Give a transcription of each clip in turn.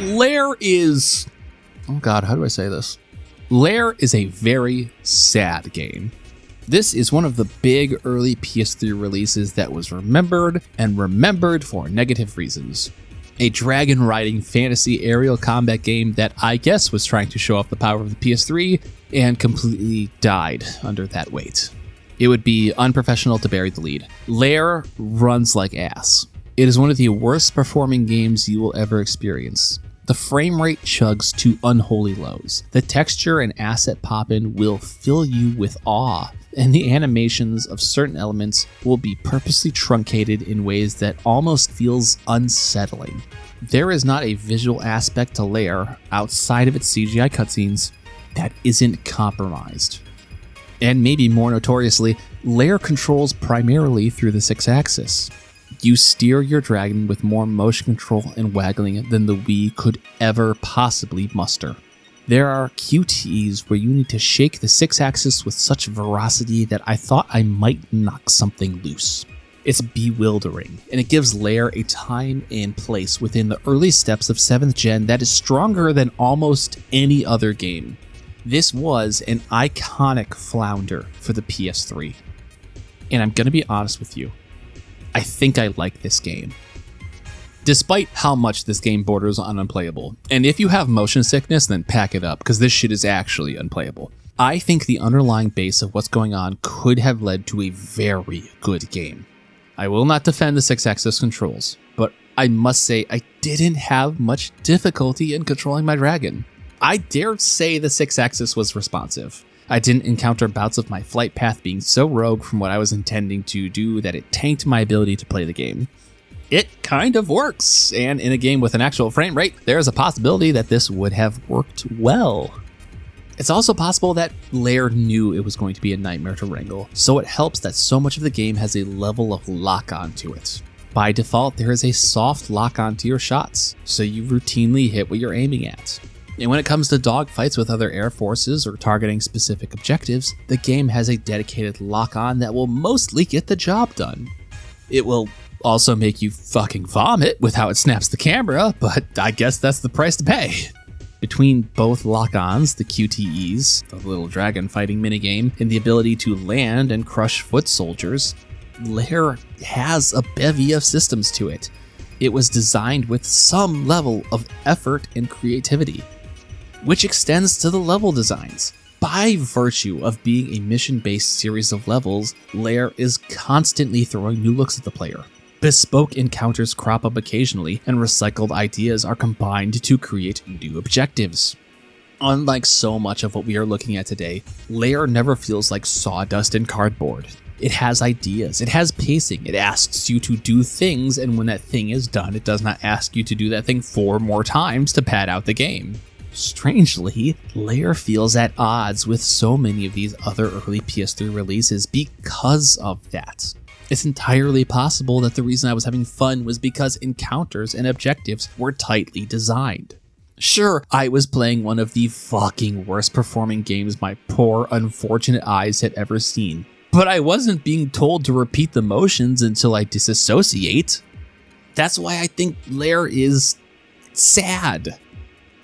Lair is... Oh god, how do I say this? Lair is a very sad game. This is one of the big early PS3 releases that was remembered and remembered for negative reasons. A dragon-riding fantasy aerial combat game that I guess was trying to show off the power of the PS3 and completely died under that weight. It would be unprofessional to bury the lead. Lair runs like ass. It is one of the worst performing games you will ever experience. The frame rate chugs to unholy lows. The texture and asset pop-in will fill you with awe, and the animations of certain elements will be purposely truncated in ways that almost feels unsettling. There is not a visual aspect to Lair outside of its CGI cutscenes that isn't compromised. And maybe more notoriously, Lair controls primarily through the 6-axis. You steer your dragon with more motion control and waggling than the Wii could ever possibly muster. There are QTEs where you need to shake the 6-axis with such ferocity that I thought I might knock something loose. It's bewildering, and it gives Lair a time and place within the early steps of 7th gen that is stronger than almost any other game. This was an iconic flounder for the PS3. And I'm gonna be honest with you, I think I like this game. Despite how much this game borders on unplayable, and if you have motion sickness, then pack it up, because this shit is actually unplayable. I think the underlying base of what's going on could have led to a very good game. I will not defend the 6-axis controls, but I must say I didn't have much difficulty in controlling my dragon. I dare say the 6-axis was responsive. I didn't encounter bouts of my flight path being so rogue from what I was intending to do that it tanked my ability to play the game. It kind of works, and in a game with an actual frame rate, there is a possibility that this would have worked well. It's also possible that Lair knew it was going to be a nightmare to wrangle, so it helps that so much of the game has a level of lock-on to it. By default, there is a soft lock-on to your shots, so you routinely hit what you're aiming at. And when it comes to dogfights with other air forces or targeting specific objectives, the game has a dedicated lock-on that will mostly get the job done. It will also make you fucking vomit with how it snaps the camera, but I guess that's the price to pay. Between both lock-ons, the QTEs, the little dragon fighting minigame, and the ability to land and crush foot soldiers, Lair has a bevy of systems to it. It was designed with some level of effort and creativity, which extends to the level designs. By virtue of being a mission-based series of levels, Lair is constantly throwing new looks at the player. Bespoke encounters crop up occasionally, and recycled ideas are combined to create new objectives. Unlike so much of what we are looking at today, Lair never feels like sawdust and cardboard. It has ideas, it has pacing, it asks you to do things, and when that thing is done, it does not ask you to do that thing 4 more times to pad out the game. Strangely, Lair feels at odds with so many of these other early PS3 releases because of that. It's entirely possible that the reason I was having fun was because encounters and objectives were tightly designed. Sure, I was playing one of the fucking worst performing games my poor, unfortunate eyes had ever seen, but I wasn't being told to repeat the motions until I disassociate. That's why I think Lair is sad.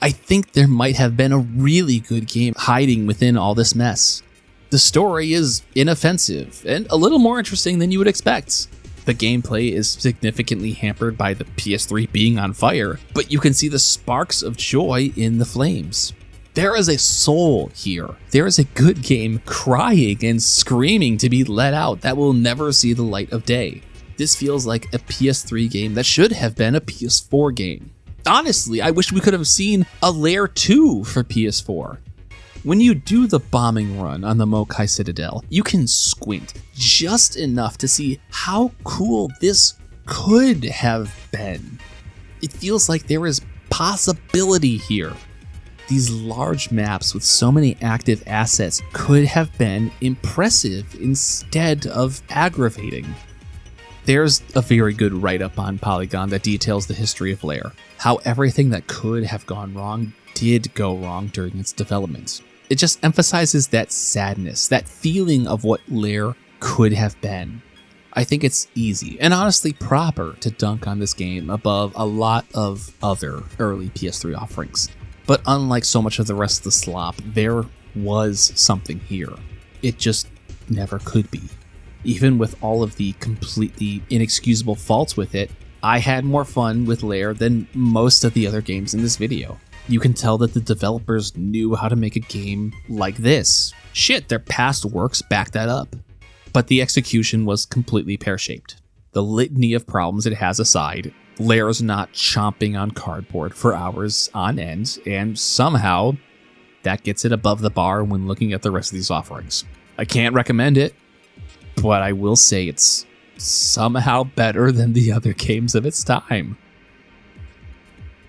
I think there might have been a really good game hiding within all this mess. The story is inoffensive and a little more interesting than you would expect. The gameplay is significantly hampered by the PS3 being on fire, but you can see the sparks of joy in the flames. There is a soul here. There is a good game crying and screaming to be let out that will never see the light of day. This feels like a PS3 game that should have been a PS4 game. Honestly, I wish we could have seen a Lair 2 for PS4. When you do the bombing run on the Mokai Citadel, you can squint just enough to see how cool this could have been. It feels like there is possibility here. These large maps with so many active assets could have been impressive instead of aggravating. There's a very good write-up on Polygon that details the history of Lair, how everything that could have gone wrong did go wrong during its development. It just emphasizes that sadness, that feeling of what Lair could have been. I think it's easy and honestly proper to dunk on this game above a lot of other early PS3 offerings. But unlike so much of the rest of the slop, there was something here. It just never could be. Even with all of the completely inexcusable faults with it, I had more fun with Lair than most of the other games in this video. You can tell that the developers knew how to make a game like this. Shit, their past works back that up. But the execution was completely pear-shaped. The litany of problems it has aside, Lair's not chomping on cardboard for hours on end, and somehow that gets it above the bar when looking at the rest of these offerings. I can't recommend it, but I will say it's somehow better than the other games of its time.